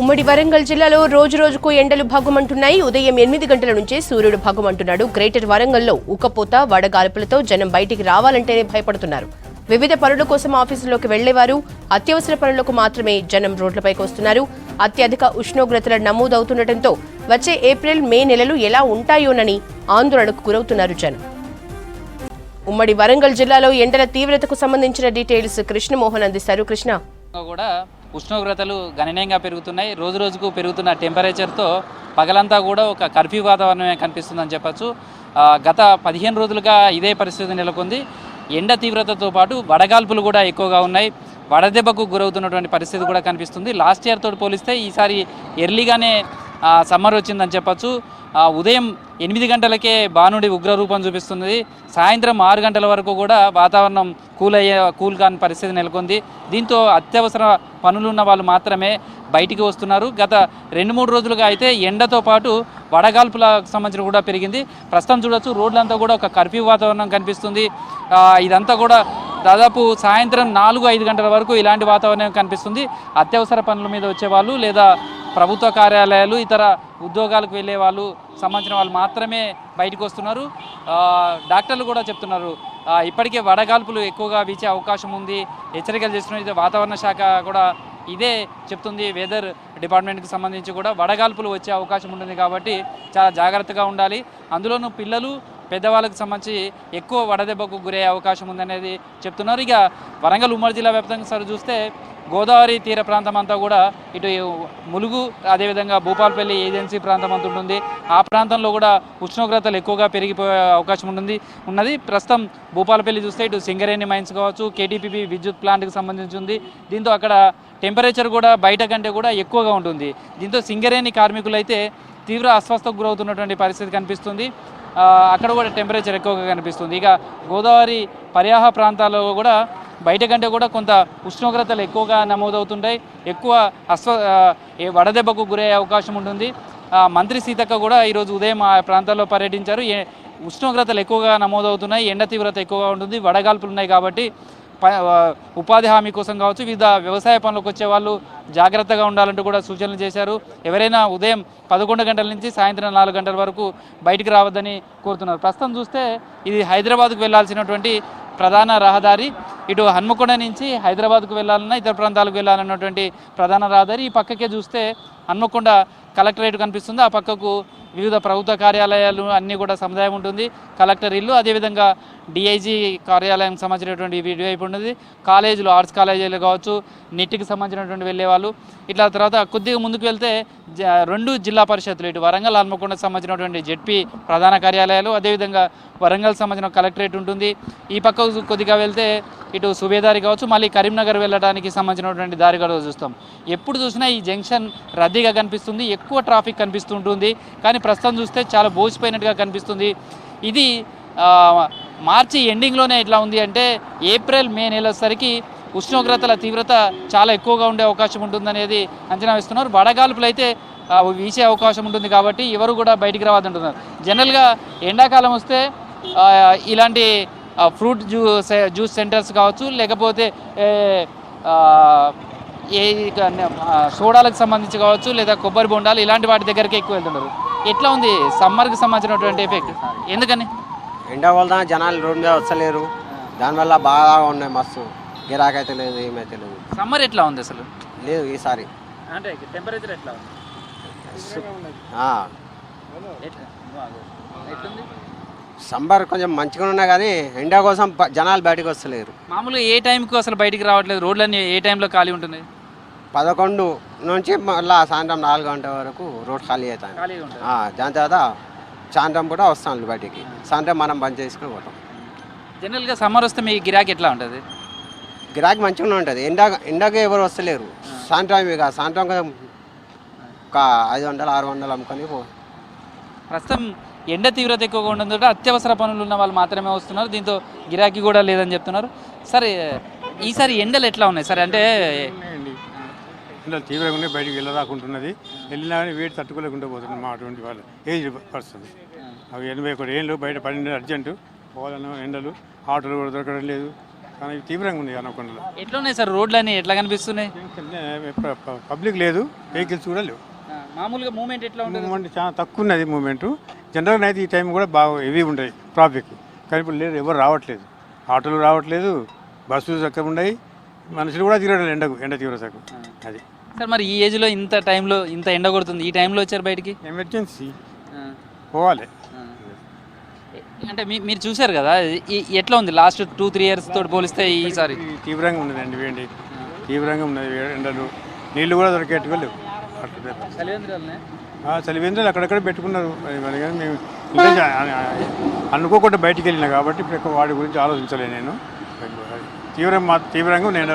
ఉమ్మడి వరంగల్ జిల్లాలో రోజు రోజుకు ఎండలు భగ్గుమంటున్నాయి. ఉదయం 8 గంటల నుంచే సూర్యుడు భగ్గుమంటున్నాడు. గ్రేటర్ వరంగల్లో ఉక్కపోత వడగాల్పులతో జనం బయటికి రావాలంటేనే భయపడుతున్నారు. వివిధ పనుల కోసం ఆఫీసుల్లోకి వెళ్లేవారు, అత్యవసర పనులకు మాత్రమే జనం రోడ్లపైకి వస్తున్నారు. అత్యధిక ఉష్ణోగ్రతలు నమోదవుతుండటంతో వచ్చే ఏప్రిల్, మే నెలలు ఎలా ఉంటాయోనని ఆందోళనకు గురవుతున్నారు జనం. ఉమ్మడి వరంగల్ జిల్లాలో ఎండల తీవ్రతకు సంబంధించిన డీటెయిల్స్ కృష్ణమోహన్ అందిస్తారు. కృష్ణ, కూడా ఉష్ణోగ్రతలు గణనీయంగా పెరుగుతున్నాయి. రోజు రోజుకు పెరుగుతున్న టెంపరేచర్తో పగలంతా కూడా ఒక కర్ఫ్యూ వాతావరణమే కనిపిస్తుందని చెప్పచ్చు. గత 15 రోజులుగా ఇదే పరిస్థితి నెలకొంది. ఎండ తీవ్రతతో పాటు వడగాల్పులు కూడా ఎక్కువగా ఉన్నాయి. వడదెబ్బకు గురవుతున్నటువంటి పరిస్థితి కూడా కనిపిస్తుంది. లాస్ట్ ఇయర్ తోటి పోలిస్తే ఈసారి ఎర్లీగానే సమ్మర్ వచ్చిందని చెప్పచ్చు. ఉదయం 8 గంటలకే బాణుడి ఉగ్రరూపం చూపిస్తుంది. సాయంత్రం 6 గంటల వరకు కూడా వాతావరణం కూల్ కాని పరిస్థితి నెలకొంది. దీంతో అత్యవసర పనులున్న వాళ్ళు మాత్రమే బయటికి వస్తున్నారు. గత 2-3 రోజులుగా అయితే ఎండతో పాటు వడగాల్పులకు సంబంధించిన కూడా పెరిగింది. ప్రస్తుతం చూడొచ్చు, రోడ్లంతా కూడా ఒక కర్ఫ్యూ వాతావరణం కనిపిస్తుంది. ఇదంతా కూడా దాదాపు సాయంత్రం 4-5 గంటల వరకు ఇలాంటి వాతావరణం కనిపిస్తుంది. అత్యవసర పనుల మీద వచ్చేవాళ్ళు లేదా ప్రభుత్వ కార్యాలయాలు, ఇతర ఉద్యోగాలకు వెళ్ళే వాళ్ళు సంబంధించిన వాళ్ళు మాత్రమే బయటకు వస్తున్నారు. డాక్టర్లు కూడా చెప్తున్నారు ఇప్పటికే వడగాల్పులు ఎక్కువగా వీచే అవకాశం ఉంది, హెచ్చరికలు చేస్తున్నారు. వాతావరణ శాఖ కూడా ఇదే చెప్తుంది. వెదర్ డిపార్ట్మెంట్కి సంబంధించి కూడా వడగాల్పులు వచ్చే అవకాశం ఉంటుంది కాబట్టి చాలా జాగ్రత్తగా ఉండాలి. అందులోనూ పిల్లలు, పెద్దవాళ్ళకి సంబంధించి ఎక్కువ వడదెబ్బకు గురయ్యే అవకాశం ఉందనేది చెప్తున్నారు. ఇక వరంగల్ ఉమ్మడి జిల్లా వ్యాప్తంగా సరి చూస్తే గోదావరి తీర ప్రాంతం అంతా కూడా ఇటు ములుగు, అదేవిధంగా భూపాలపల్లి ఏజెన్సీ ప్రాంతం అంతా ఉంటుంది. ఆ ప్రాంతంలో కూడా ఉష్ణోగ్రతలు ఎక్కువగా పెరిగిపోయే అవకాశం ఉన్నది. ప్రస్తుతం భూపాలపల్లి చూస్తే ఇటు సింగరేణి మైన్స్ కావచ్చు, కేటీపీపీ విద్యుత్ ప్లాంట్కి సంబంధించి ఉంది. దీంతో అక్కడ టెంపరేచర్ కూడా బయట కంటే కూడా ఎక్కువగా ఉంటుంది. దీంతో సింగరేణి కార్మికులు అయితే తీవ్ర అస్వస్థకు గురవుతున్నటువంటి పరిస్థితి కనిపిస్తుంది. అక్కడ కూడా టెంపరేచర్ ఎక్కువగా కనిపిస్తుంది. ఇక గోదావరి పరివాహ ప్రాంతాల్లో కూడా బయట కంటే కూడా కొంత ఉష్ణోగ్రతలు ఎక్కువగా నమోదవుతుంటాయి. ఎక్కువ వడదెబ్బకు గురయ్యే అవకాశం ఉంటుంది. మంత్రి సీతక్క కూడా ఈరోజు ఉదయం ఆ ప్రాంతాల్లో పర్యటించారు. ఉష్ణోగ్రతలు ఎక్కువగా నమోదవుతున్నాయి, ఎండ తీవ్రత ఎక్కువగా ఉంటుంది, వడగాల్పులు ఉన్నాయి కాబట్టి ఉపాధి హామీ కోసం కావచ్చు, వివిధ వ్యవసాయ పనులకు వచ్చే వాళ్ళు జాగ్రత్తగా ఉండాలంటూ కూడా సూచనలు చేశారు. ఎవరైనా ఉదయం 11 గంటల నుంచి సాయంత్రం 4 గంటల వరకు బయటికి రావద్దని కోరుతున్నారు. ప్రస్తుతం చూస్తే ఇది హైదరాబాద్కు వెళ్లాల్సినటువంటి ప్రధాన రహదారి. ఇటు హన్మకొండ నుంచి హైదరాబాద్కు వెళ్ళాలన్నా, ఇతర ప్రాంతాలకు వెళ్ళాలన్నటువంటి ప్రధాన రహదారి. ఈ పక్కకే చూస్తే హన్మకొండ కలెక్టరేట్ కనిపిస్తుంది. ఆ పక్కకు వివిధ ప్రభుత్వ కార్యాలయాలు అన్నీ కూడా సముదాయం ఉంటుంది. కలెక్టర్ ఇల్లు, అదేవిధంగా డిఐజీ కార్యాలయం సంబంధించినటువంటి ఇటువైపు ఉంటుంది. కాలేజీలు, ఆర్ట్స్ కాలేజీలు కావచ్చు, నీట్కి సంబంధించినటువంటి వెళ్ళేవాళ్ళు. ఇట్లా తర్వాత కొద్దిగా ముందుకు వెళ్తే 2 జిల్లా పరిషత్తులు, ఇటు వరంగల్, హన్మకొండకు సంబంధించినటువంటి జెడ్పీ ప్రధాన కార్యాలయాలు, అదేవిధంగా వరంగల్ సంబంధించిన కలెక్టరేట్ ఉంటుంది. ఈ పక్కకు కొద్దిగా వెళ్తే ఇటు సుబేదారి కావచ్చు, మళ్ళీ కరీంనగర్ వెళ్ళడానికి సంబంధించినటువంటి దారి కూడా చూస్తాం. ఎప్పుడు చూసినా ఈ జంక్షన్ రద్దీగా కనిపిస్తుంది, ఎక్కువ ట్రాఫిక్ కనిపిస్తుంటుంది. కానీ ప్రస్తుతం చూస్తే చాలా బోసిపోయినట్టుగా కనిపిస్తుంది. ఇది మార్చి ఎండింగ్లోనే ఎట్లా ఉంది అంటే ఏప్రిల్, మే నెలసరికి ఉష్ణోగ్రతల తీవ్రత చాలా ఎక్కువగా ఉండే అవకాశం ఉంటుందనేది అంచనా వేస్తున్నారు. వడగాల్పులు అయితే వీసే అవకాశం ఉంటుంది కాబట్టి ఎవరు కూడా బయటికి రావద్దంటున్నారు. జనరల్గా ఎండాకాలం వస్తే ఇలాంటి ఫ్రూట్ జ్యూస్ సెంటర్స్ కావచ్చు, లేకపోతే సోడాలకు సంబంధించి కావచ్చు, లేదా కొబ్బరి బొండాలు, ఇలాంటి వాటి దగ్గరికి ఎక్కువ వెళ్తున్నారు. ఎట్లా ఉంది సమ్మర్కి సంబంధించినటువంటి ఎఫెక్ట్? ఎందుకని? ఎండ వల్ల జనాలు రోడ్డు మీద వస్తలేరు, దానివల్ల బాగా ఉన్నాయి. మస్తు గిరాకీ అయితే లేదు, ఏమైతే లేదు. సమ్మర్ ఎట్లా ఉంది అసలు? లేదు ఈసారి. అంటే టెంపరేచర్ ఎట్లా ఉంది? సమ్మర్ కొంచెం మంచిగా ఉన్నా కానీ ఎండ కోసం జనాలు బయటకు వస్తలేరు. మామూలుగా ఏ టైంకి అసలు బయటికి రావట్లేదు? రోడ్లన్నీ ఏ టైంలో ఖాళీ ఉంటుంది? 11 నుంచి మళ్ళీ సాయంత్రం 4 గంటల వరకు రోడ్ ఖాళీ అవుతాయి. దాని తర్వాత సాయంత్రం కూడా వస్తాను బయటికి. సాయంత్రం మనం బంద్ చేసుకుని పోతాం. జనరల్గా సమ్మర్ వస్తే మీ గిరాకీ ఎట్లా ఉంటుంది? గిరాకీ మంచిగానే ఉంటుంది. ఎండకి ఎవరు వస్తలేరు. సాయంత్రం ఇక సాయంత్రం ఒక 500-600 అమ్ముకొని ప్రస్తుతం ఎండ తీవ్రత ఎక్కువగా ఉండడంతో అత్యవసర పనులు ఉన్న వాళ్ళు మాత్రమే వస్తున్నారు. దీంతో గిరాకీ కూడా లేదని చెప్తున్నారు. సరే, ఈసారి ఎండలు ఎట్లా ఉన్నాయి సరే? అంటే ఎండలు తీవ్రంగా ఉన్నాయి, బయటికి వెళ్ళరాకుంటున్నది. వెళ్ళినా కానీ వేడి తట్టుకోలేకుండా పోతుంది మా అటువంటి వాళ్ళు ఏజ్ పరుస్తుంది. అవి 81 ఏళ్ళు బయట పడిన అర్జెంటు పోవాలన్న ఎండలు, ఆటోలు కూడా దొరకడం లేదు. కానీ తీవ్రంగా ఉంది హనుమకొండలో. ఎట్లా ఉన్నాయి సార్ రోడ్లన్నీ ఎట్లా కనిపిస్తున్నాయి? పబ్లిక్ లేదు, వెహికల్స్ కూడా లేవు. మామూలుగా మూమెంట్ ఎట్లా ఉంటుంది? మూమెంట్ చాలా తక్కువ ఉన్నది మూమెంట్. జనరల్గా అయితే ఈ టైం కూడా బాగా హెవీ ఉంటాయి ట్రాఫిక్, కానీ ఇప్పుడు లేదు, ఎవరు రావట్లేదు, ఆటోలు రావట్లేదు, బస్సులు చక్కగా ఉన్నాయి, మనుషులు కూడా తిరగడం ఎండ తీవ్రతకు. అది సార్ మరి ఈ ఏజ్లో ఇంత టైంలో ఇంత ఎండ కొడుతుంది, ఈ టైంలో వచ్చారు బయటికి? ఎమర్జెన్సీ పోవాలి. అంటే మీరు చూశారు కదా, ఎట్లా ఉంది లాస్ట్ 2-3 years తోటి పోలిస్తే ఈసారి? తీవ్రంగా ఉన్నదండి, వేడి తీవ్రంగా ఉన్నది, ఎండలు, నీళ్ళు కూడా దొరికేట్టుగా లేవు. చలివేంద్రాలు అక్కడక్కడ పెట్టుకున్నారు, మరి కానీ మేము ఇంకా అనుకోకుండా బయటికి వెళ్ళినా కాబట్టి ఇప్పుడు వాటి గురించి ఆలోచించలేదు నేను. తీవ్రంగా నేను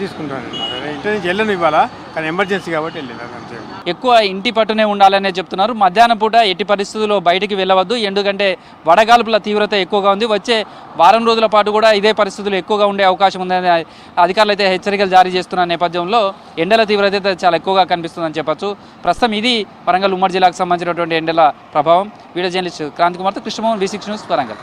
తీసుకుంటాను. ఇంటి నుంచి వెళ్ళను ఇవాళ, కానీ ఎమర్జెన్సీ కాబట్టి వెళ్ళినాను అంతే. ఎక్కువ ఇంటి పట్టునే ఉండాలనే చెప్తున్నారు. మధ్యాహ్నం పూట ఎట్టి పరిస్థితుల్లో బయటికి వెళ్ళవద్దు, ఎందుకంటే వడగాల్పుల తీవ్రత ఎక్కువగా ఉంది. వచ్చే వారం రోజుల పాటు కూడా ఇదే పరిస్థితులు ఎక్కువగా ఉండే అవకాశం ఉందని అధికారులు అయితే హెచ్చరికలు జారీ చేస్తున్న నేపథ్యంలో ఎండల తీవ్రత అయితే చాలా ఎక్కువగా కనిపిస్తుందని చెప్పొచ్చు. ప్రస్తుతం ఇది వరంగల్ ఉమ్మడి జిల్లాకు సంబంధించినటువంటి ఎండల ప్రభావం. వీడియో జర్నలిస్ట్ క్రాంతి కుమార్తో కృష్ణమోహన్, V6 న్యూస్, వరంగల్.